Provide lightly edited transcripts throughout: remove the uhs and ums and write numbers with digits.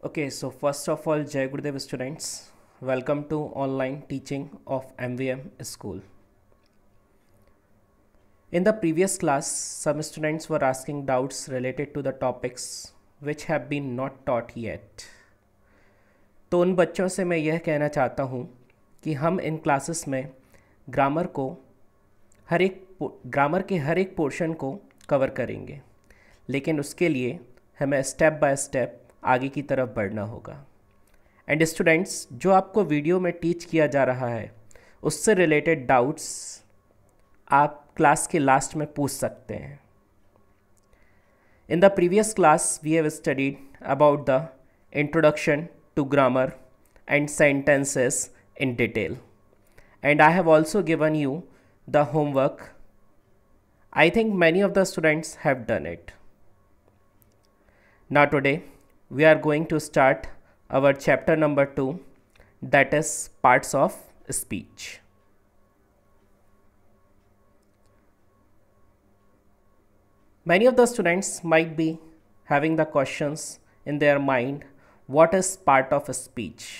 Okay, so first of all, Jai Gurudev students, welcome to online teaching of MVM school. In the previous class, some students were asking doubts related to the topics which have been not taught yet. तो उन बच्चों से मैं यह कहना चाहता हूँ कि हम इन क्लासेस में ग्रामर के हर एक पोर्शन को कवर करेंगे, लेकिन उसके लिए हमें स्टेप बाय स्टेप आगे की तरफ बढ़ना होगा। एंड स्टूडेंट्स, जो आपको वीडियो में टीच किया जा रहा है उससे रिलेटेड डाउट्स आप क्लास के लास्ट में पूछ सकते हैं। In the previous class we have studied about the introduction to grammar and sentences in detail, and I have also given you the homework. I think many of the students have done it. Now today we are going to start our chapter number 2, that is parts of speech. Many of the students might be having the questions in their mind, what is part of speech?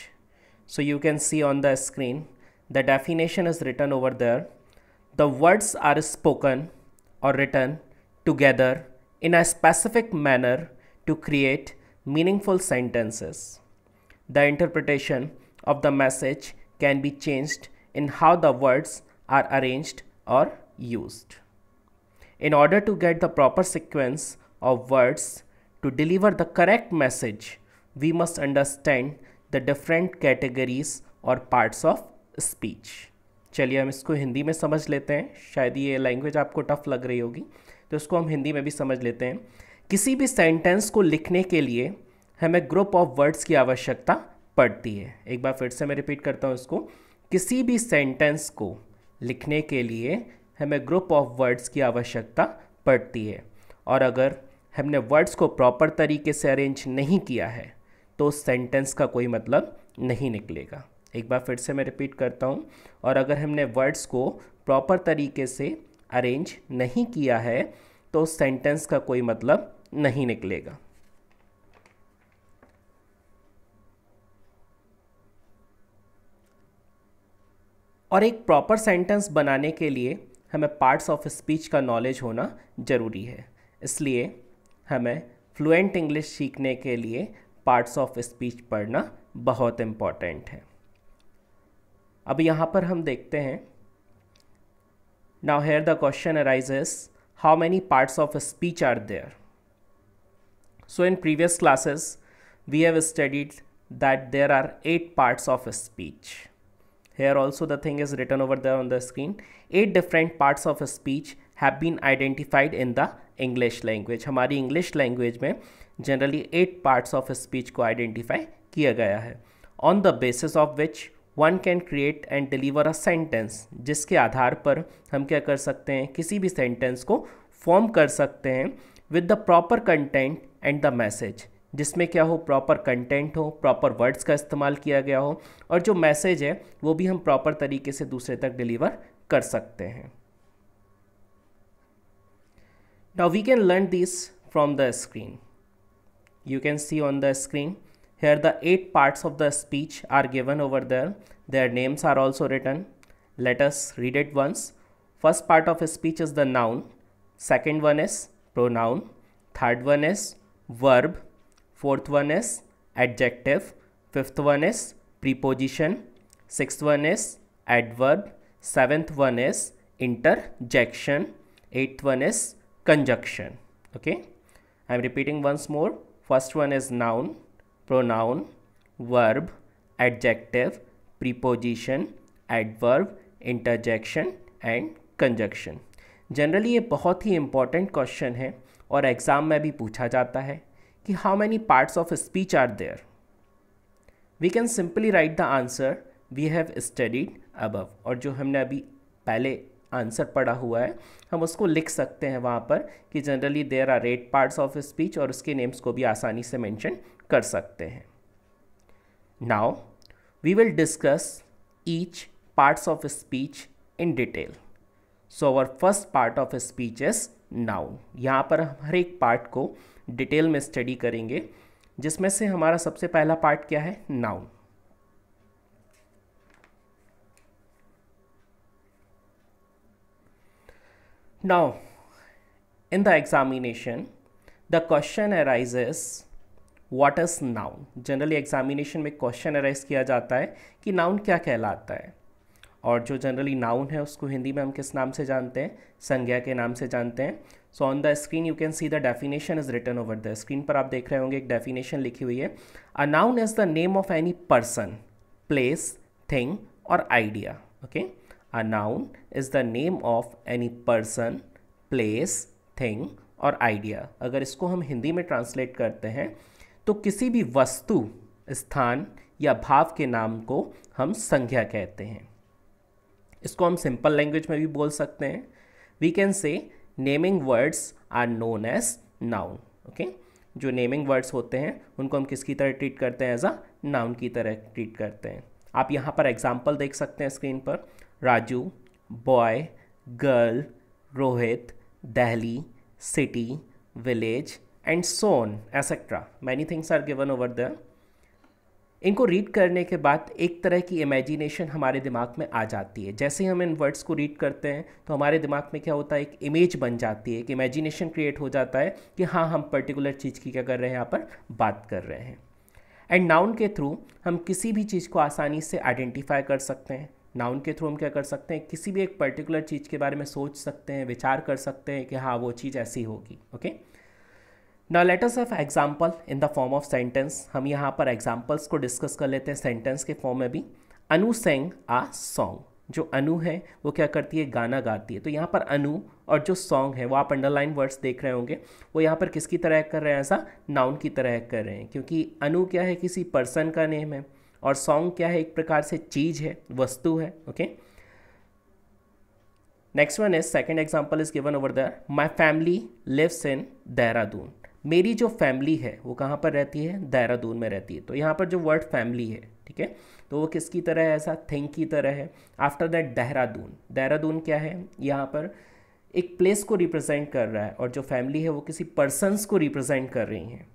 So you can see on the screen, the definition is written over there. The words are spoken or written together in a specific manner to create meaningful sentences. The interpretation of the message can be changed in how the words are arranged or used. In order to get the proper sequence of words to deliver the correct message, we must understand the different categories or parts of speech. चलिए हम इसको हिंदी में समझ लेते हैं। शायद ये language आपको टफ लग रही होगी, तो इसको हम हिंदी में भी समझ लेते हैं। किसी भी सेंटेंस को लिखने के लिए हमें ग्रुप ऑफ वर्ड्स की आवश्यकता पड़ती है। एक बार फिर से मैं रिपीट करता हूँ इसको। किसी भी सेंटेंस को लिखने के लिए हमें ग्रुप ऑफ वर्ड्स की आवश्यकता पड़ती है, और अगर हमने वर्ड्स को प्रॉपर तरीके से अरेंज नहीं किया है तो उस सेंटेंस का कोई मतलब नहीं निकलेगा। एक बार फिर से मैं रिपीट करता हूँ, और अगर हमने वर्ड्स को प्रॉपर तरीके से अरेंज नहीं किया है तो उस सेंटेंस का कोई मतलब नहीं निकलेगा। और एक प्रॉपर सेंटेंस बनाने के लिए हमें पार्ट्स ऑफ स्पीच का नॉलेज होना ज़रूरी है। इसलिए हमें फ्लुएंट इंग्लिश सीखने के लिए पार्ट्स ऑफ स्पीच पढ़ना बहुत इम्पॉर्टेंट है। अब यहाँ पर हम देखते हैं, now here the question arises, how many parts of speech are there? So in previous classes we have studied that there are 8 parts of speech. Here also the thing is written over there on the screen. 8 different parts of speech have been identified in the English language. हमारी English language में generally 8 parts of speech को identify किया गया है, on the basis of which one can create and deliver a sentence, जिसके आधार पर हम क्या कर सकते हैं, किसी भी sentence को form कर सकते हैं with the proper content and the message, जिसमें क्या हो, प्रॉपर कंटेंट हो, प्रॉपर वर्ड्स का इस्तेमाल किया गया हो, और जो मैसेज है वो भी हम प्रॉपर तरीके से दूसरे तक डिलीवर कर सकते हैं। Now we can learn this from the screen. You can see on the screen here the 8 parts of the speech are given over there. Their names are also written. Let us read it once. First part of speech is the noun. Second one is pronoun. Third one is verb. Fourth one is adjective. Fifth one is preposition. Sixth one is adverb. Seventh one is interjection. Eighth one is conjunction. Okay, I am repeating once more. First one is noun, pronoun, verb, adjective, preposition, adverb, interjection and conjunction. Generally ये बहुत ही important question है और exam में भी पूछा जाता है कि how many parts of speech are there? We can simply write the answer we have studied above. और जो हमने अभी पहले आंसर पढ़ा हुआ है हम उसको लिख सकते हैं वहाँ पर कि generally there are 8 parts of speech, और उसके नेम्स को भी आसानी से मेंशन कर सकते हैं. Now we will discuss each parts of speech in detail. So our first part of speech is noun. यहाँ पर हम हर एक पार्ट को डिटेल में स्टडी करेंगे. जिसमें से हमारा सबसे पहला पार्ट क्या है, noun. Now in the examination the question arises what is noun. Generally examination में क्वेश्चन अराइज किया जाता है कि नाउन क्या कहलाता है, और जो जनरली नाउन है उसको हिंदी में हम किस नाम से जानते हैं, संज्ञा के नाम से जानते हैं। So on the screen you can see the definition is written over the screen पर आप देख रहे होंगे एक डेफिनेशन लिखी हुई है। A noun is the name of any person, place, thing और idea. Okay, a noun is the name of any person, place, thing और आइडिया। अगर इसको हम हिंदी में ट्रांसलेट करते हैं तो किसी भी वस्तु, स्थान या भाव के नाम को हम संज्ञा कहते हैं। इसको हम सिंपल लैंग्वेज में भी बोल सकते हैं। We can say naming words are known as noun. Okay, जो नेमिंग वर्ड्स होते हैं उनको हम किसकी तरह ट्रीट करते हैं, एज अ नाउन की तरह ट्रीट करते हैं। आप यहाँ पर एग्जाम्पल देख सकते हैं स्क्रीन पर, Raju, boy, girl, Rohit, Delhi, city, village and so on etcetera. Many things are given over there. इनको रीड करने के बाद एक तरह की इमेजिनेशन हमारे दिमाग में आ जाती है। जैसे ही हम इन वर्ड्स को रीड करते हैं तो हमारे दिमाग में क्या होता है, एक इमेज बन जाती है, एक इमेजिनेशन क्रिएट हो जाता है कि हाँ, हम पर्टिकुलर चीज़ की क्या कर रहे हैं, यहाँ पर बात कर रहे हैं। एंड नाउन के थ्रू हम किसी भी चीज़ को आसानी से आइडेंटिफाई कर सकते हैं। नाउन के थ्रू हम क्या कर सकते हैं, किसी भी एक पर्टिकुलर चीज़ के बारे में सोच सकते हैं, विचार कर सकते हैं कि हाँ, वो चीज़ ऐसी होगी। Okay, now let us have example in the form of sentence. हम यहाँ पर एग्जाम्पल्स को डिस्कस कर लेते हैं सेंटेंस के फॉर्म में भी। अनु सेंग आ सॉन्ग। जो अनु है वो क्या करती है, गाना गाती है। तो यहाँ पर अनु और जो सॉन्ग है वो आप अंडरलाइन वर्ड्स देख रहे होंगे, वो यहाँ पर किसकी तरह एक्ट कर रहे हैं, ऐसा नाउन की तरह एक्ट कर रहे हैं, क्योंकि अनु क्या है, किसी पर्सन का नेम है, और सॉन्ग क्या है, एक प्रकार से चीज़ है, वस्तु है। Okay, next one is second example is given over there. My family lives in Dehradun. मेरी जो फैमिली है वो कहाँ पर रहती है, देहरादून में रहती है। तो यहाँ पर जो वर्ड फैमिली है, ठीक है, तो वो किसकी तरह है, ऐसा थिंग की तरह है। After that Dehradun. देहरादून क्या है, यहाँ पर एक प्लेस को रिप्रेजेंट कर रहा है, और जो फैमिली है वो किसी पर्सन्स को रिप्रेजेंट कर रही हैं।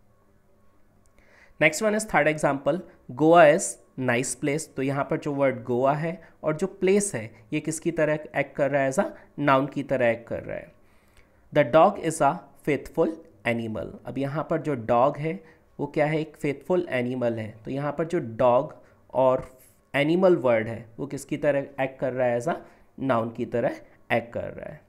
Next one is third example, Goa is nice place. तो यहाँ पर जो वर्ड गोवा है और जो प्लेस है ये किसकी तरह एक्ट कर रहा है, ऐसा नाउन की तरह एक्ट कर रहा है। The dog is a faithful animal. अब यहाँ पर जो डॉग है वो क्या है, एक फेथफुल एनिमल है। तो यहाँ पर जो डॉग और एनिमल वर्ड है वो किसकी तरह एक्ट कर रहा है, ऐसा नाउन की तरह एक्ट कर रहा है।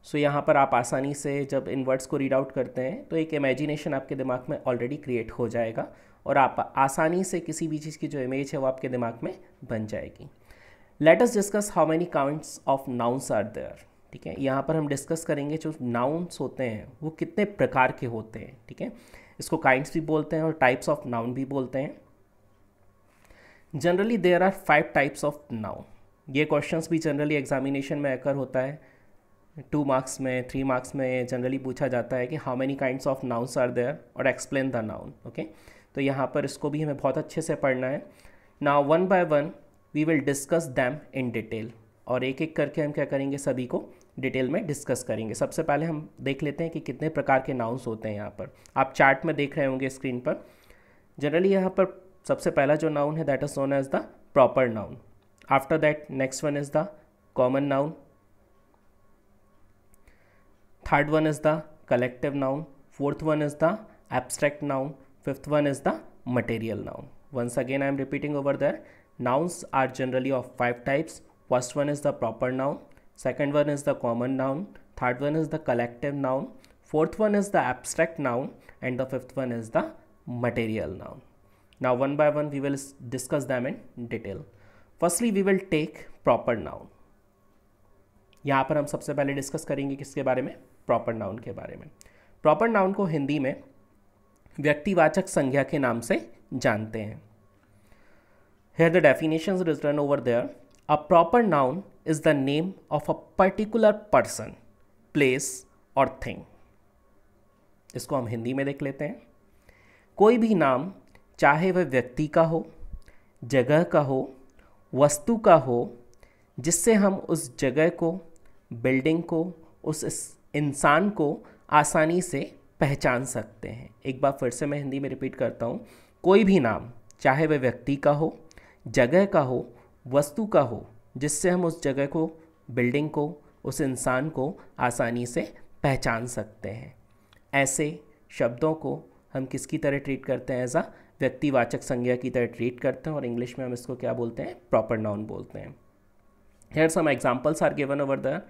सो यहाँ पर आप आसानी से जब इन वर्ड्स को रीड आउट करते हैं तो एक इमेजिनेशन आपके दिमाग में ऑलरेडी क्रिएट हो जाएगा, और आप आसानी से किसी भी चीज़ की जो इमेज है वो आपके दिमाग में बन जाएगी। Let us discuss how many kinds of nouns are there. ठीक है, यहाँ पर हम डिस्कस करेंगे जो नाउन्स होते हैं वो कितने प्रकार के होते हैं। ठीक है, इसको काइंड्स भी बोलते हैं और टाइप्स ऑफ नाउन भी बोलते हैं। Generally there are 5 types of noun. ये क्वेश्चंस भी जनरली एग्जामिनेशन में अकर होता है, 2 मार्क्स में, 3 मार्क्स में जनरली पूछा जाता है कि how many kinds of nouns are there और एक्सप्लेन द नाउन। ओके, तो यहाँ पर इसको भी हमें बहुत अच्छे से पढ़ना है। Now one by one we will discuss them in detail, और एक एक करके हम क्या करेंगे, सभी को डिटेल में डिस्कस करेंगे। सबसे पहले हम देख लेते हैं कि कितने प्रकार के नाउन्स होते हैं। यहाँ पर आप चार्ट में देख रहे होंगे स्क्रीन पर। जनरली यहाँ पर सबसे पहला जो नाउन है that is known as the proper noun. After that next one is the common noun, third one is the collective noun, fourth one is the abstract noun, fifth one is the material noun. Once again I am repeating over there. Nouns are generally of 5 types. First one is the proper noun, second one is the common noun, third one is the collective noun, fourth one is the abstract noun, and the fifth one is the material noun. Now one by one we will discuss them in detail. Firstly we will take proper noun. यहाँ पर हम सबसे पहले discuss करेंगे किसके बारे में, proper noun के बारे में। प्रॉपर नाउन को हिंदी में व्यक्तिवाचक संज्ञा के नाम से जानते हैं। Here the definitions is written over there. A proper noun is the name of a particular person, place or thing. इसको हम हिंदी में देख लेते हैं। कोई भी नाम, चाहे वह व्यक्ति का हो, जगह का हो, वस्तु का हो, जिससे हम उस जगह को, बिल्डिंग को, उस इंसान को आसानी से पहचान सकते हैं। एक बार फिर से मैं हिंदी में रिपीट करता हूँ, कोई भी नाम, चाहे वह व्यक्ति का हो, जगह का हो, वस्तु का हो, जिससे हम उस जगह को, बिल्डिंग को, उस इंसान को आसानी से पहचान सकते हैं। ऐसे शब्दों को हम किसकी तरह ट्रीट करते हैं? एज अ व्यक्तिवाचक संज्ञा की तरह ट्रीट करते हैं, और इंग्लिश में हम इसको क्या बोलते हैं? प्रॉपर नाउन बोलते हैं। Here some examples are given over there: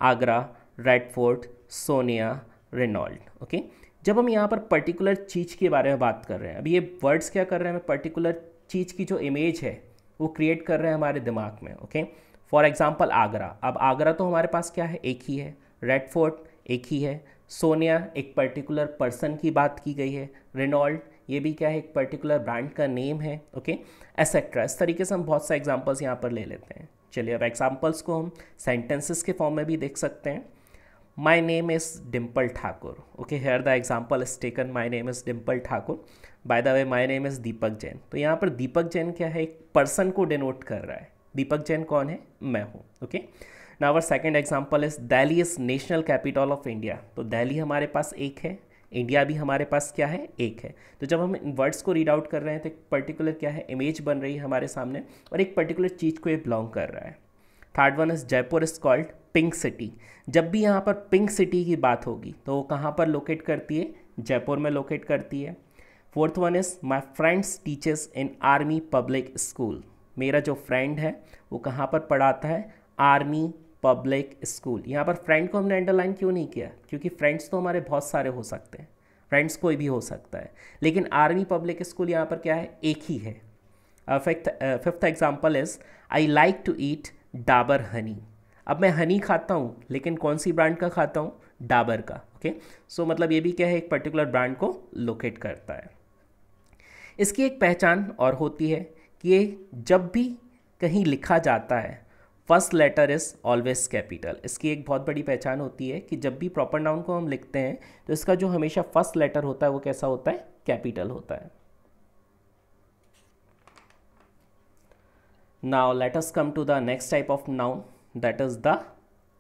Agra, Red Fort, Sonia, Reynold. Okay, जब हम यहाँ पर पर्टिकुलर चीज़ के बारे में बात कर रहे हैं, अभी ये वर्ड्स क्या कर रहे हैं? हमें पर्टिकुलर चीज़ की जो इमेज है वो क्रिएट कर रहे हैं हमारे दिमाग में। Okay, for example Agra. अब आगरा तो हमारे पास क्या है? एक ही है। रेड फोर्ट एक ही है। सोनिया एक पर्टिकुलर पर्सन की बात की गई है। रेनॉल्ड ये भी क्या है? एक पर्टिकुलर ब्रांड का नेम है। Okay, etcetera. इस तरीके से हम बहुत से एग्जाम्पल्स यहाँ पर ले लेते हैं। चलिए अब एग्जाम्पल्स को हम सेंटेंसेस के फॉर्म में भी देख सकते हैं। My name is Dimple Thakur. Okay, here the example is taken, my name is Dimple Thakur. By the way my name is Deepak Jain. तो यहाँ पर दीपक जैन क्या है? एक पर्सन को डिनोट कर रहा है। दीपक जैन कौन है? मैं हूँ। Okay, now our second example is Delhi is national capital of India. तो दिल्ली हमारे पास एक है, इंडिया भी हमारे पास क्या है? एक है। तो जब हम इन वर्ड्स को रीड आउट कर रहे हैं तो एक पर्टिकुलर क्या है? इमेज बन रही है हमारे सामने, और एक पर्टिकुलर चीज़ को ये बिलोंग कर रहा है। Third one is Jaipur is called pink city. जब भी यहाँ पर पिंक सिटी की बात होगी तो वो कहाँ पर लोकेट करती है? जयपुर में लोकेट करती है। Fourth one is my friends teachers in army public school. मेरा जो फ्रेंड है वो कहाँ पर पढ़ाता है? Army public school. यहाँ पर फ्रेंड को हमने अंडरलाइन क्यों नहीं किया? क्योंकि फ्रेंड्स तो हमारे बहुत सारे हो सकते हैं, फ्रेंड्स कोई भी हो सकता है, लेकिन आर्मी पब्लिक स्कूल यहाँ पर क्या है? एक ही है। Fifth example is I like to eat Dabur honey. अब मैं हनी खाता हूँ, लेकिन कौन सी ब्रांड का खाता हूँ? डाबर का। ओके, सो मतलब ये भी क्या है? एक पर्टिकुलर ब्रांड को लोकेट करता है। इसकी एक पहचान और होती है कि ये जब भी कहीं लिखा जाता है, first letter is always capital. इसकी एक बहुत बड़ी पहचान होती है कि जब भी प्रॉपर नाउन को हम लिखते हैं तो इसका जो हमेशा फर्स्ट लेटर होता है वो कैसा होता है? कैपिटल होता है। Now let us come to the next type of noun, that is the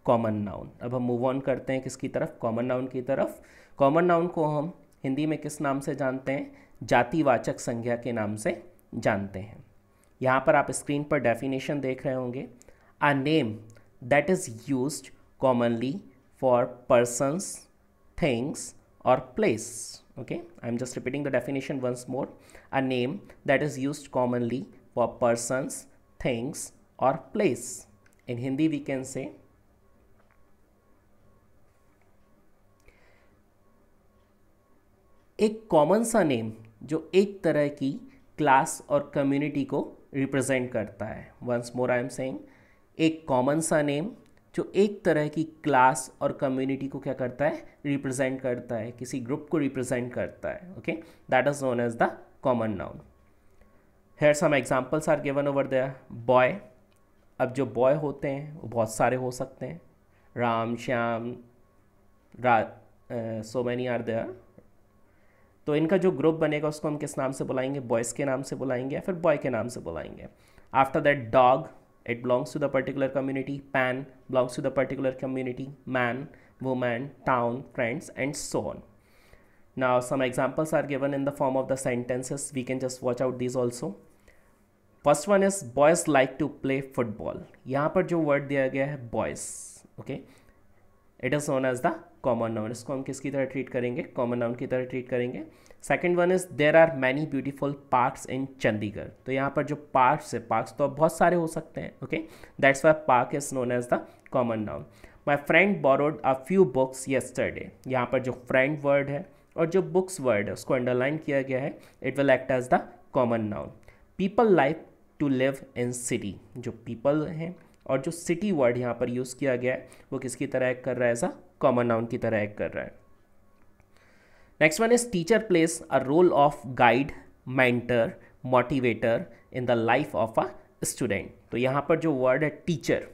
common noun. अब हम मूव ऑन करते हैं किसकी तरफ? कॉमन नाउन की तरफ। कॉमन नाउन को हम हिंदी में किस नाम से जानते हैं? जातिवाचक संज्ञा के नाम से जानते हैं। यहाँ पर आप स्क्रीन पर डेफिनेशन देख रहे होंगे। A name that is used commonly for persons, things or place. Okay, I'm just repeating the definition once more. A name that is used commonly for persons, things or place. In Hindi we can say एक common सा name जो एक तरह की class और community को represent करता है। Once more I am saying, एक कॉमन सा नेम जो एक तरह की क्लास और कम्युनिटी को क्या करता है? रिप्रेजेंट करता है, किसी ग्रुप को रिप्रेजेंट करता है। Okay, that is known as the common noun. Here some examples are given over there. Boy. अब जो बॉय होते हैं वो बहुत सारे हो सकते हैं, Ram, Shyam, so many are there. तो इनका जो ग्रुप बनेगा उसको हम किस नाम से बुलाएंगे? बॉयज़ के नाम से बुलाएंगे या फिर बॉय के नाम से बुलाएंगे। After that dog, it belongs to the particular community. Pan belongs to the particular community. Man, woman, town, friends and so on. Now some examples are given in the form of the sentences. We can just watch out these also. First one is boys like to play football. यहाँ पर जो word दिया गया है boys, okay, it is known as the common noun. इसको हम किसकी तरह ट्रीट करेंगे? कॉमन नाउन की तरह ट्रीट करेंगे। Second one is there are many beautiful parks in Chandigarh. तो यहाँ पर जो पार्क्स है, पार्क्स तो बहुत सारे हो सकते हैं। Okay, that's why park is known as the common noun. My friend borrowed a few books yesterday. यहाँ पर जो फ्रेंड वर्ड है और जो बुक्स वर्ड है उसको अंडरलाइन किया गया है, it will act as the common noun. People like to live in city. जो पीपल हैं और जो सिटी वर्ड यहाँ पर यूज़ किया गया है वो किसकी तरह एक्ट कर रहा है? एज अ कॉमन नाउन की तरह एक्ट कर रहा है। Next one is teacher plays a role of guide, mentor, motivator in the life of a student. तो यहाँ पर जो वर्ड है टीचर,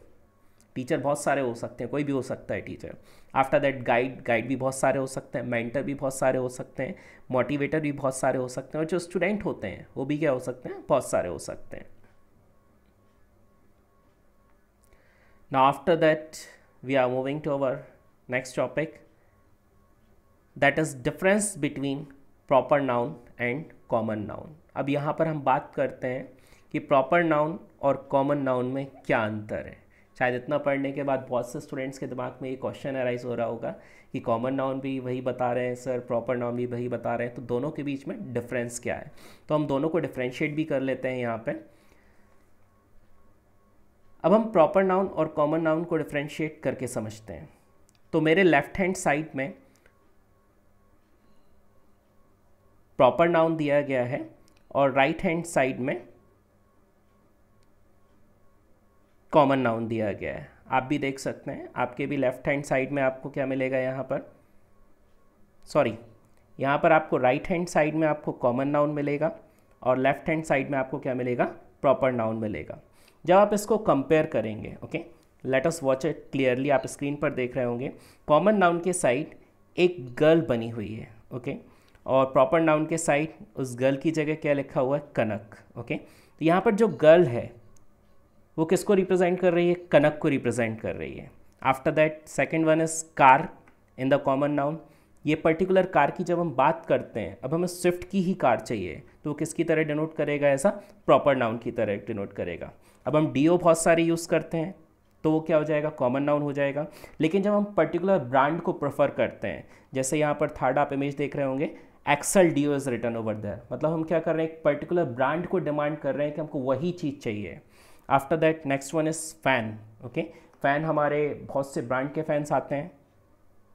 टीचर बहुत सारे हो सकते हैं, कोई भी हो सकता है teacher. After that guide, guide भी बहुत सारे हो सकते हैं, मेंटर भी बहुत सारे हो सकते हैं, मोटिवेटर भी बहुत सारे हो सकते हैं, और जो स्टूडेंट होते हैं वो भी क्या हो सकते हैं? बहुत सारे हो सकते हैं। Now after that we are moving to our next topic, that is difference between proper noun and common noun. अब यहाँ पर हम बात करते हैं कि प्रॉपर नाउन और कॉमन नाउन में क्या अंतर है। शायद इतना पढ़ने के बाद बहुत से स्टूडेंट्स के दिमाग में ये क्वेश्चन अराइज हो रहा होगा कि कॉमन नाउन भी वही बता रहे हैं सर, प्रॉपर नाउन भी वही बता रहे हैं, तो दोनों के बीच में डिफरेंस क्या है। तो हम दोनों को डिफ्रेंशिएट भी कर लेते हैं यहाँ पे। अब हम प्रॉपर नाउन और कॉमन नाउन को डिफ्रेंशिएट करके समझते हैं। तो मेरे लेफ्ट हैंड साइड में प्रॉपर नाउन दिया गया है और राइट हैंड साइड में कॉमन नाउन दिया गया है। आप भी देख सकते हैं, आपके भी लेफ्ट हैंड साइड में आपको क्या मिलेगा यहाँ पर, यहाँ पर आपको राइट हैंड साइड में आपको कॉमन नाउन मिलेगा और लेफ्ट हैंड साइड में आपको क्या मिलेगा, प्रॉपर नाउन मिलेगा। जब आप इसको कंपेयर करेंगे, okay, let us watch it clearly, आप स्क्रीन पर देख रहे होंगे, कॉमन नाउन के साइड एक गर्ल बनी हुई है, ओके, और प्रॉपर नाउन के साइड उस गर्ल की जगह क्या लिखा हुआ है, कनक, ओके। तो यहाँ पर जो गर्ल है वो किसको रिप्रेजेंट कर रही है, कनक को रिप्रेजेंट कर रही है। After that second one is car in the common noun. ये पर्टिकुलर कार की जब हम बात करते हैं, अब हमें स्विफ्ट की ही कार चाहिए, तो वो किसकी तरह डिनोट करेगा, ऐसा प्रॉपर नाउन की तरह डिनोट करेगा। अब हम डीओ बहुत सारे यूज़ करते हैं तो वो क्या हो जाएगा, कॉमन नाउन हो जाएगा। लेकिन जब हम पर्टिकुलर ब्रांड को प्रेफर करते हैं, जैसे यहाँ पर थर्ड आप इमेज देख रहे होंगे, excel do is written over there, मतलब हम क्या कर रहे हैं, एक पर्टिकुलर ब्रांड को डिमांड कर रहे हैं कि हमको वही चीज़ चाहिए। After that next one is fan, okay, fan हमारे बहुत से ब्रांड के फैंस आते हैं,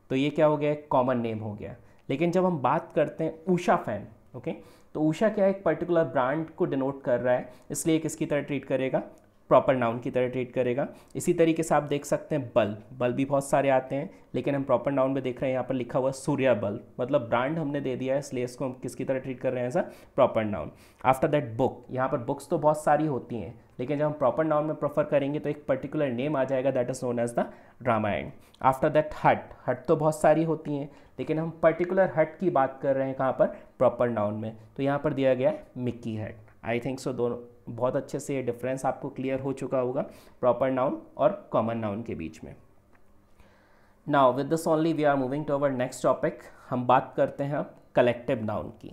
तो ये क्या हो गया, कॉमन नेम हो गया। लेकिन जब हम बात करते हैं उषा फैन, ओके, तो उषा क्या है, एक पर्टिकुलर ब्रांड को डिनोट कर रहा है, इसलिए किसकी तरह ट्रीट करेगा, प्रॉपर नाउन की तरह ट्रीट करेगा। इसी तरीके से आप देख सकते हैं बल्ब, बल्ब भी बहुत सारे आते हैं, लेकिन हम प्रॉपर नाउन में देख रहे हैं यहाँ पर लिखा हुआ सूर्या बल्ब, मतलब ब्रांड हमने दे दिया है, इसलिए इसको हम किसकी तरह ट्रीट कर रहे हैं, ऐसा proper noun. After that book, यहाँ पर बुक्स तो बहुत सारी होती हैं, लेकिन जब हम प्रॉपर नाउन में प्रेफर करेंगे तो एक पर्टिकुलर नेम आ जाएगा, that is known as the Ramayan. After that hut, hut तो बहुत सारी होती हैं, लेकिन हम पर्टिकुलर हट की बात कर रहे हैं कहाँ पर, प्रॉपर नाउन में, तो यहाँ पर दिया गया है मिक्की हट। आई थिंक सो दोनों बहुत अच्छे से ये डिफरेंस आपको क्लियर हो चुका होगा प्रॉपर नाउन और कॉमन नाउन के बीच में। Now with this only we are moving to our next topic. हम बात करते हैं अब कलेक्टिव नाउन की।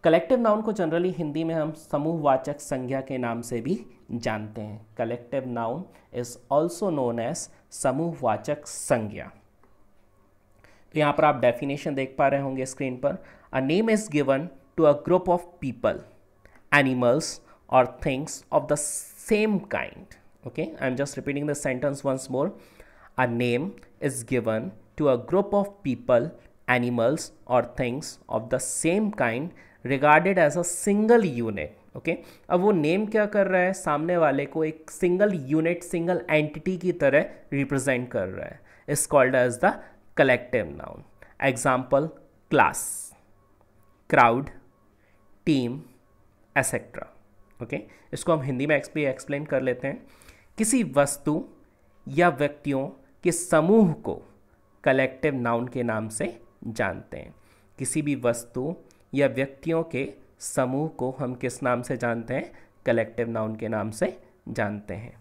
कलेक्टिव नाउन को जनरली हिंदी में हम समूहवाचक संज्ञा के नाम से भी जानते हैं। Collective noun is also known as समूहवाचक संज्ञा। तो यहाँ पर आप डेफिनेशन देख पा रहे होंगे स्क्रीन पर। A name is given to a group of people, animals or things of the same kind. Okay, I'm just repeating the sentence once more. A name is given to a group of people, animals or things of the same kind regarded as a single unit. Okay, अब वो name क्या कर रहा है, सामने वाले को एक सिंगल यूनिट, सिंगल एंटिटी की तरह रिप्रेजेंट कर रहा है, is called as the collective noun. Example, class, crowd, team, etcetera. Okay, इसको हम हिंदी में एक्सप्लेन कर लेते हैं। किसी वस्तु या व्यक्तियों के समूह को कलेक्टिव नाउन के नाम से जानते हैं। किसी भी वस्तु या व्यक्तियों के समूह को हम किस नाम से जानते हैं, कलेक्टिव नाउन के नाम से जानते हैं।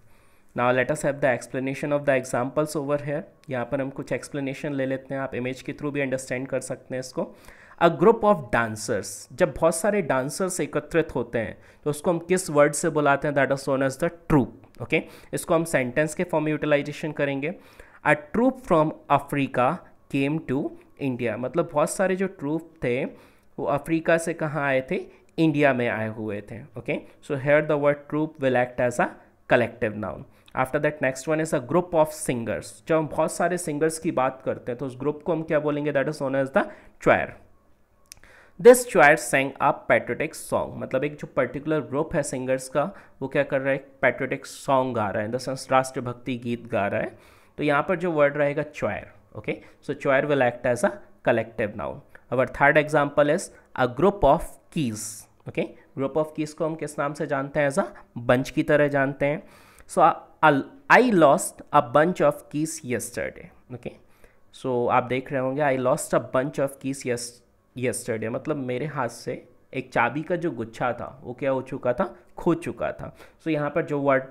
Now let us have the explanation of the examples over here. यहाँ पर हम कुछ एक्सप्लेनेशन ले लेते हैं, आप इमेज के थ्रू भी अंडरस्टैंड कर सकते हैं इसको। अ ग्रुप ऑफ डांसर्स, जब बहुत सारे डांसर्स एकत्रित होते हैं तो उसको हम किस वर्ड से बुलाते हैं, that is known as the troop. Okay, इसको हम सेंटेंस के फॉर्म में यूटिलाइजेशन करेंगे। A troop from Africa came to India, मतलब बहुत सारे जो ट्रूप थे वो अफ्रीका से कहाँ आए थे, इंडिया में आए हुए थे। Okay, so here the word troop will act as a collective noun. After that next one is a group of singers, जब हम बहुत सारे सिंगर्स की बात करते हैं तो उस ग्रुप को हम क्या बोलेंगे, that is known as the choir। This choir sang a patriotic song, मतलब एक जो पर्टिकुलर ग्रुप है सिंगर्स का वो क्या कर रहा है, पैट्रियोटिक सॉन्ग गा रहा है, इन द सेंस राष्ट्रभक्ति गीत गा रहा है। तो यहाँ पर जो वर्ड रहेगा choir। Okay, so choir will act as a collective noun. Our third example is a group of keys. Okay, group of keys को हम किस नाम से जानते हैं, एज अ बंच की तरह जानते हैं। So I lost a bunch of keys yesterday. Okay, so आप देख रहे होंगे I lost a bunch of keys yesterday, मतलब मेरे हाथ से एक चाबी का जो गुच्छा था वो क्या हो चुका था, खो चुका था। सो यहाँ पर जो वर्ड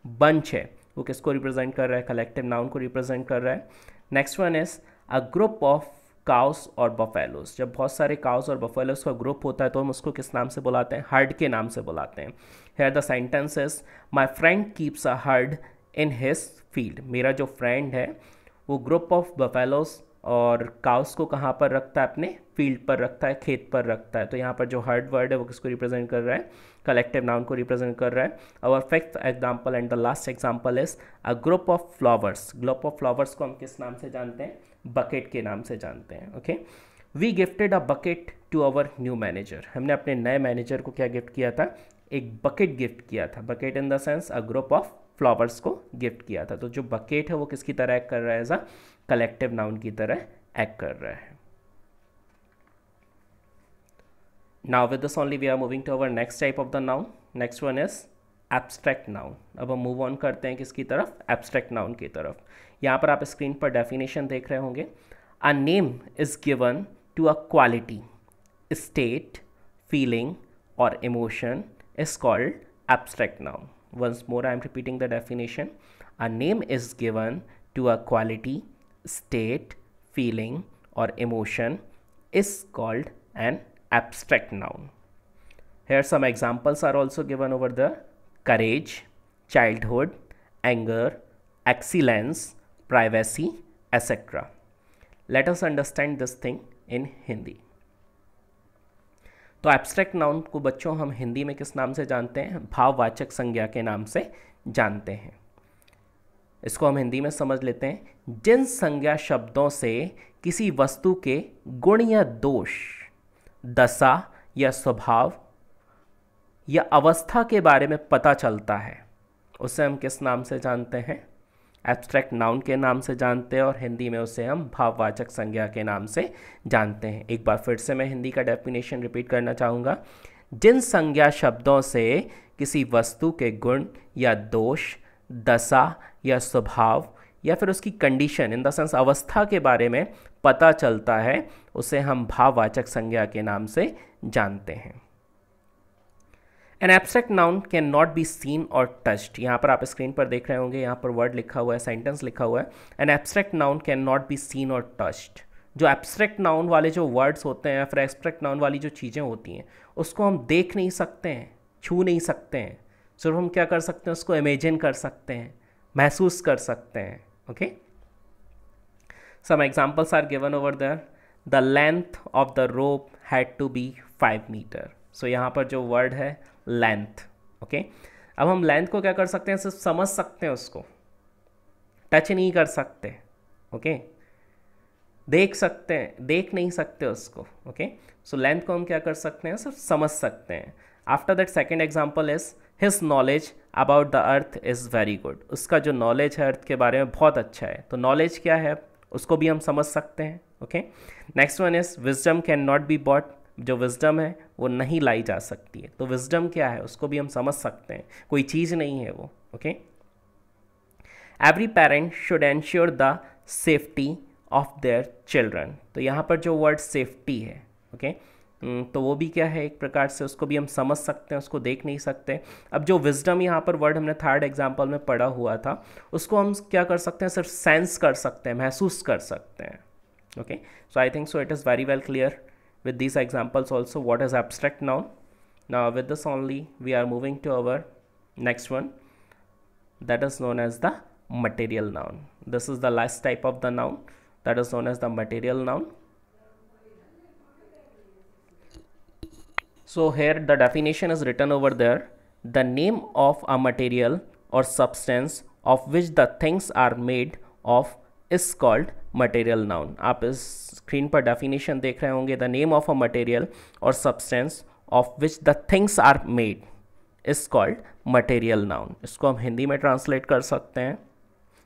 बंच है वो किसको रिप्रेजेंट कर रहा है, कलेक्टिव नाउन को रिप्रेजेंट कर रहा है। Next one is a group of cows और बफेलोस। जब बहुत सारे काउस और बफेलोस का ग्रुप होता है तो हम उसको किस नाम से बुलाते हैं? हर्ड के नाम से बुलाते हैं। Here the sentence is my friend keeps a heard in his field. मेरा जो फ्रेंड है वो ग्रुप ऑफ बफेलोस और काउस को कहाँ पर रखता है? अपने फील्ड पर रखता है, खेत पर रखता है। तो यहाँ पर जो हर्ड वर्ड है वो किसको रिप्रेजेंट कर रहा है? कलेक्टिव नाउन को रिप्रेजेंट कर रहा है। Our fifth example and the last example is a group of flowers. Group of flowers को हम किस नाम से जानते हैं? बकेट के नाम से जानते हैं। Okay, we gifted a bucket to our new manager. हमने अपने नए मैनेजर को क्या गिफ्ट किया था? एक बकेट गिफ्ट किया था। Bucket in the sense a group of flowers को गिफ्ट किया था। तो जो बकेट है वो किसकी तरह एक्ट कर रहा है? एज अ कलेक्टिव नाउन की तरह एक्ट कर रहा है। Now with this only we are moving to our next type of the noun. Next one is abstract noun. अब हम मूव ऑन करते हैं किसकी तरफ? एब्स्ट्रैक्ट नाउन की तरफ। यहाँ पर आप स्क्रीन पर डेफिनेशन देख रहे होंगे। A name is given to a quality, state, feeling और emotion is called abstract noun. Once more I am repeating the definition. A name is given to a quality, state, feeling or emotion is called an abstract noun. Here some examples are also given over there. Courage, childhood, anger, excellence, privacy, etc. Let us understand this thing in Hindi. तो abstract noun को बच्चों हम हिंदी में किस नाम से जानते हैं? भाववाचक संज्ञा के नाम से जानते हैं। इसको हम हिंदी में समझ लेते हैं। जिन संज्ञा शब्दों से किसी वस्तु के गुण या दोष, दशा या स्वभाव या अवस्था के बारे में पता चलता है उसे हम किस नाम से जानते हैं? एब्स्ट्रैक्ट नाउन के नाम से जानते हैं और हिंदी में उसे हम भाववाचक संज्ञा के नाम से जानते हैं। एक बार फिर से मैं हिंदी का डेफिनेशन रिपीट करना चाहूँगा। जिन संज्ञा शब्दों से किसी वस्तु के गुण या दोष, दशा या स्वभाव या फिर उसकी कंडीशन इन द सेंस अवस्था के बारे में पता चलता है उसे हम भाववाचक संज्ञा के नाम से जानते हैं। An abstract noun can not be seen और टच्ड। यहाँ पर आप स्क्रीन पर देख रहे होंगे, यहाँ पर वर्ड लिखा हुआ है, सेंटेंस लिखा हुआ है। An abstract noun can not be seen और टच्ड। जो एब्स्ट्रैक्ट नाउन वाले जो वर्ड्स होते हैं या फिर एब्स्ट्रैक्ट नाउन वाली जो चीज़ें होती हैं उसको हम देख नहीं सकते हैं, छू नहीं सकते हैं। सिर्फ हम क्या कर सकते हैं? उसको इमेजिन कर सकते हैं, महसूस कर सकते हैं। Okay, some examples are given over there. The length of the rope had to be 5 metre. So यहाँ पर जो वर्ड है लेंथ। ओके, अब हम लेंथ को क्या कर सकते हैं? सिर्फ समझ सकते हैं, उसको टच नहीं कर सकते। ओके, देख सकते हैं, देख नहीं सकते उसको। ओके, सो लेंथ को हम क्या कर सकते हैं? सिर्फ समझ सकते हैं। After that second example is his knowledge about the earth is very good. उसका जो नॉलेज है अर्थ के बारे में बहुत अच्छा है। तो नॉलेज क्या है उसको भी हम समझ सकते हैं। Okay, next one is wisdom can not be bought. जो विजडम है वो नहीं लाई जा सकती है। तो विजडम क्या है उसको भी हम समझ सकते हैं, कोई चीज़ नहीं है वो। Okay, every parent should ensure the safety of their children. तो यहाँ पर जो वर्ड सेफ्टी है, ओके, तो वो भी क्या है? एक प्रकार से उसको भी हम समझ सकते हैं, उसको देख नहीं सकते। अब जो विजडम यहाँ पर वर्ड हमने थर्ड एग्जाम्पल में पढ़ा हुआ था उसको हम क्या कर सकते हैं? सिर्फ सेंस कर सकते हैं, महसूस कर सकते हैं। Okay, so I think so it is very well clear with these examples also what is abstract noun. Now with this only we are moving to our next one, that is known as the material noun. This is the last type of the noun, that is known as the material noun. So here the definition is written over there. The name of a material or substance of which the things are made of is called material noun. आप इस screen पर definition देख रहे होंगे। The name of a material और substance of which the things are made is called material noun. इसको हम हिंदी में ट्रांसलेट कर सकते हैं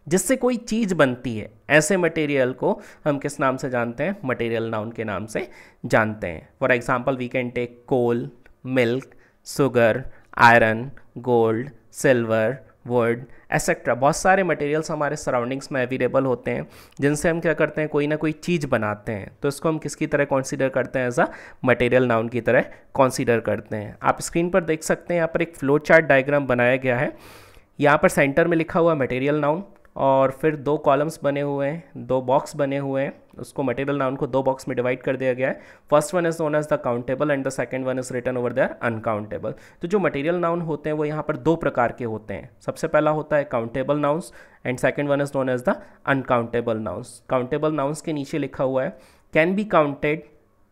जिससे कोई चीज़ बनती है, ऐसे मटेरियल को हम किस नाम से जानते हैं? मटेरियल नाउन के नाम से जानते हैं। For example we can take coal, milk, sugar, iron, gold, silver, wood etcetera. बहुत सारे मटेरियल्स हमारे सराउंडिंग्स में अवेलेबल होते हैं जिनसे हम क्या करते हैं? कोई ना कोई चीज़ बनाते हैं। तो इसको हम किसकी तरह कॉन्सिडर करते हैं? एज अ मटेरियल नाउन की तरह कॉन्सिडर करते हैं। आप स्क्रीन पर देख सकते हैं, यहाँ पर एक फ्लो चार्ट डायग्राम बनाया गया है। यहाँ पर सेंटर में लिखा हुआ मटेरियल नाउन और फिर 2 कॉलम्स बने हुए हैं, 2 बॉक्स बने हुए हैं, उसको मटेरियल नाउन को 2 बॉक्स में डिवाइड कर दिया गया है। First one is known as the countable and the second one is written over there uncountable. तो जो मटेरियल नाउन होते हैं वो यहाँ पर 2 प्रकार के होते हैं। सबसे पहला होता है countable nouns and second one is known as the uncountable nouns. Countable nouns के नीचे लिखा हुआ है कैन बी काउंटेड,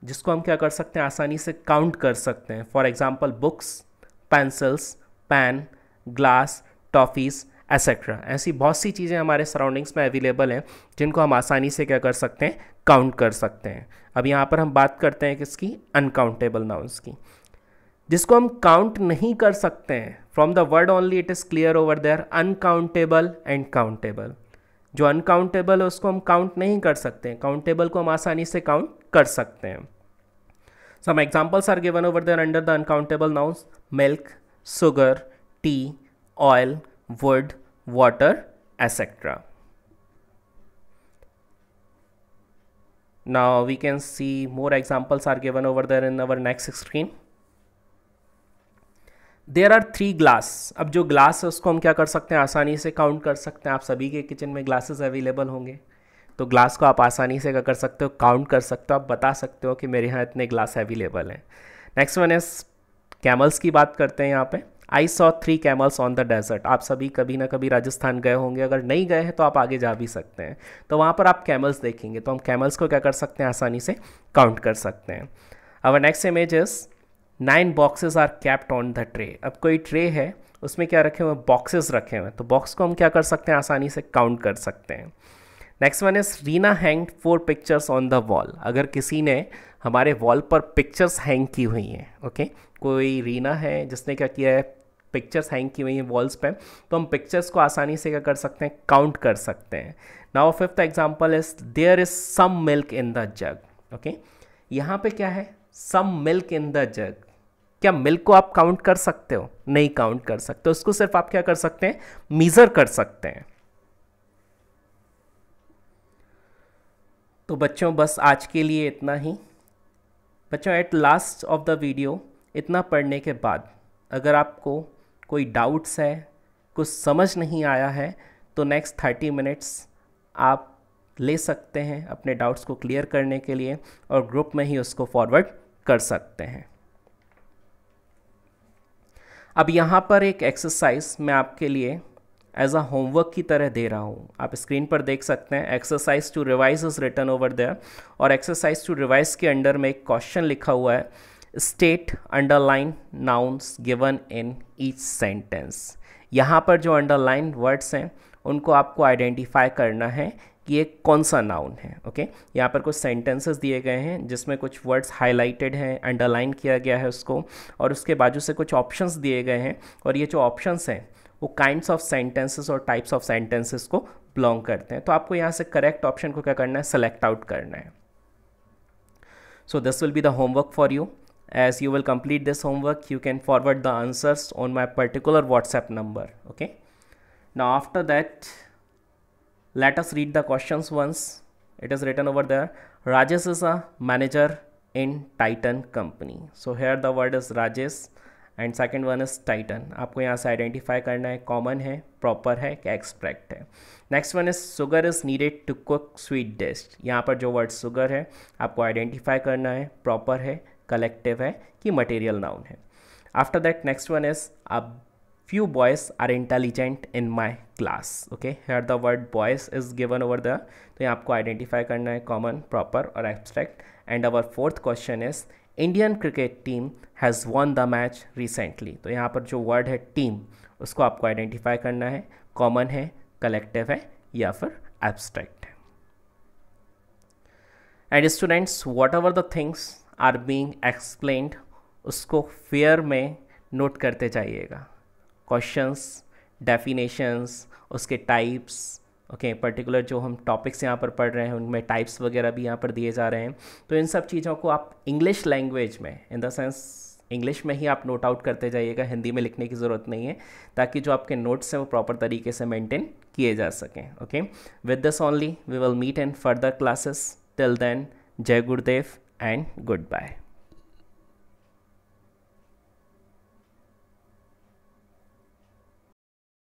जिसको हम क्या कर सकते हैं, आसानी से काउंट कर सकते हैं। For example books, pencils, pen, glass, toffees etcetera. ऐसी बहुत सी चीज़ें हमारे सराउंडिंग्स में अवेलेबल हैं जिनको हम आसानी से क्या कर सकते हैं, काउंट कर सकते हैं। अब यहाँ पर हम बात करते हैं किसकी, अनकाउंटेबल नाउन्स की। जिसको हम काउंट नहीं कर सकते हैं, from the word only it is clear over there uncountable and countable. जो अनकाउंटेबल है उसको हम काउंट नहीं कर सकते हैं, काउंटेबल को हम आसानी से काउंट कर सकते हैं। Some examples are given over there under the uncountable nouns: milk, sugar, tea, oil, wood, water, etc. Now we can see more examples are given over there in our next screen. There are 3 glass. अब जो glass है उसको हम क्या कर सकते हैं, आसानी से काउंट कर सकते हैं। आप सभी के किचन में ग्लासेस अवेलेबल होंगे, तो ग्लास को आप आसानी से क्या कर सकते हो, काउंट कर सकते हो। आप बता सकते हो कि मेरे यहाँ इतने ग्लास अवेलेबल हैं। नेक्स्ट वन इज कैमल्स की बात करते हैं यहाँ पे। I saw 3 camels on the desert. आप सभी कभी ना कभी राजस्थान गए होंगे, अगर नहीं गए हैं तो आप आगे जा भी सकते हैं, तो वहाँ पर आप कैमल्स देखेंगे, तो हम कैमल्स को क्या कर सकते हैं, आसानी से काउंट कर सकते हैं। Our next image is 9 boxes are kept on the tray. अब कोई ट्रे है, उसमें क्या रखे हुए, बॉक्सेस रखे हुए हैं, तो बॉक्स को हम क्या कर सकते हैं, आसानी से काउंट कर सकते हैं। Next one is Reena hang 4 pictures on the wall. अगर किसी ने हमारे वॉल पर पिक्चर्स हैंग की हुई हैं, ओके, कोई रीना है जिसने क्या किया है, पिक्चर्स हैंग की हुई हैं वॉल्स पे, तो हम पिक्चर्स को आसानी से क्या कर सकते हैं, काउंट कर सकते हैं। Now 5th example is there is some milk in the jug. Okay, यहाँ पे क्या है, सम मिल्क इन द जग। क्या मिल्क को आप काउंट कर सकते हो, नहीं काउंट कर सकते, उसको सिर्फ आप क्या कर सकते हैं, मीजर कर सकते हैं। तो बच्चों बस आज के लिए इतना ही। बच्चों at last of the video इतना पढ़ने के बाद अगर आपको कोई डाउट्स है, कुछ समझ नहीं आया है, तो नेक्स्ट 30 मिनट्स आप ले सकते हैं अपने डाउट्स को क्लियर करने के लिए, और ग्रुप में ही उसको फॉरवर्ड कर सकते हैं। अब यहाँ पर एक एक्सरसाइज मैं आपके लिए एज अ होमवर्क की तरह दे रहा हूँ। आप स्क्रीन पर देख सकते हैं, exercise two revise is written over there, और एक्सरसाइज टू रिवाइज के अंडर में एक क्वेश्चन लिखा हुआ है, state underline nouns given in each sentence. यहाँ पर जो अंडरलाइन वर्ड्स हैं उनको आपको आइडेंटिफाई करना है कि ये कौन सा नाउन है। ओके, यहाँ पर कुछ सेंटेंसेस दिए गए हैं जिसमें कुछ वर्ड्स हाईलाइटेड हैं, अंडरलाइन किया गया है उसको, और उसके बाजू से कुछ ऑप्शंस दिए गए हैं, और ये जो ऑप्शंस हैं वो काइंड्स ऑफ सेंटेंसेस और टाइप्स ऑफ सेंटेंसेस को बिलोंग करते हैं। तो आपको यहाँ से करेक्ट ऑप्शन को क्या करना है, सेलेक्ट आउट करना है। So this will be the homework for you. As you will complete this homework, you can forward the answers on my particular WhatsApp number. Okay, now after that let us read the questions once. It is written over there, Rajesh is a manager in Titan company. So here the word is Rajesh and second one is Titan. आपको यहाँ से identify करना है, common है, proper है, abstract है. Next one is sugar is needed to cook sweet dish. यहाँ पर जो word sugar है आपको identify करना है, proper है, कलेक्टिव है कि मटेरियल नाउन है. After that next one is a few boys are intelligent in my class. Okay, here the word boys is given over the, तो यहाँ आपको आइडेंटिफाई करना है कॉमन, प्रॉपर और abstract. And our fourth question is Indian cricket team has won the match recently. तो यहाँ पर जो वर्ड है टीम उसको आपको आइडेंटिफाई करना है, कॉमन है, कलेक्टिव है या फिर एब्स्ट्रैक्ट है. And students, whatever the things are being explained उसको फेयर में नोट करते जाइएगा. क्वेश्चंस, डेफिनेशंस, उसके टाइप्स, ओके, पर्टिकुलर जो हम टॉपिक्स यहाँ पर पढ़ रहे हैं उनमें टाइप्स वगैरह भी यहाँ पर दिए जा रहे हैं. तो इन सब चीज़ों को आप इंग्लिश लैंग्वेज में, इन द सेंस इंग्लिश में ही आप नोट आउट करते जाइएगा, हिंदी में लिखने की ज़रूरत नहीं है, ताकि जो आपके नोट्स हैं वो प्रॉपर तरीके से मेंटेन किए जा सकें. Okay, with this only we will meet in further classes. Till then, जय गुरुदेव and goodbye.